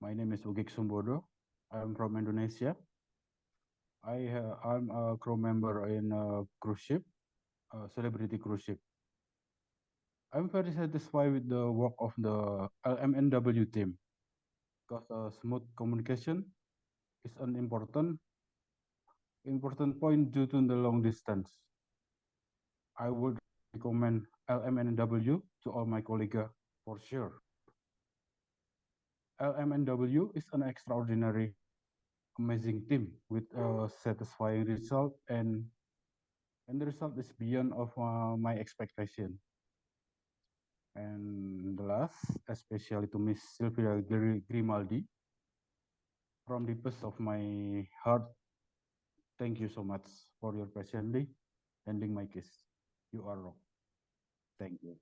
My name is Ugik Sumbodo. I'm from Indonesia. I'm a crew member in a cruise ship, a celebrity cruise ship. I'm very satisfied with the work of the LMNW team because smooth communication is an important point due to the long distance. I would recommend LMNW to all my colleagues for sure. LMNW is an extraordinary, amazing team with a satisfying result, and the result is beyond of my expectation. And the last, especially to Miss Sylvia Grimaldi, from the depths of my heart, thank you so much for your patiently ending my case. You are wrong. Thank you.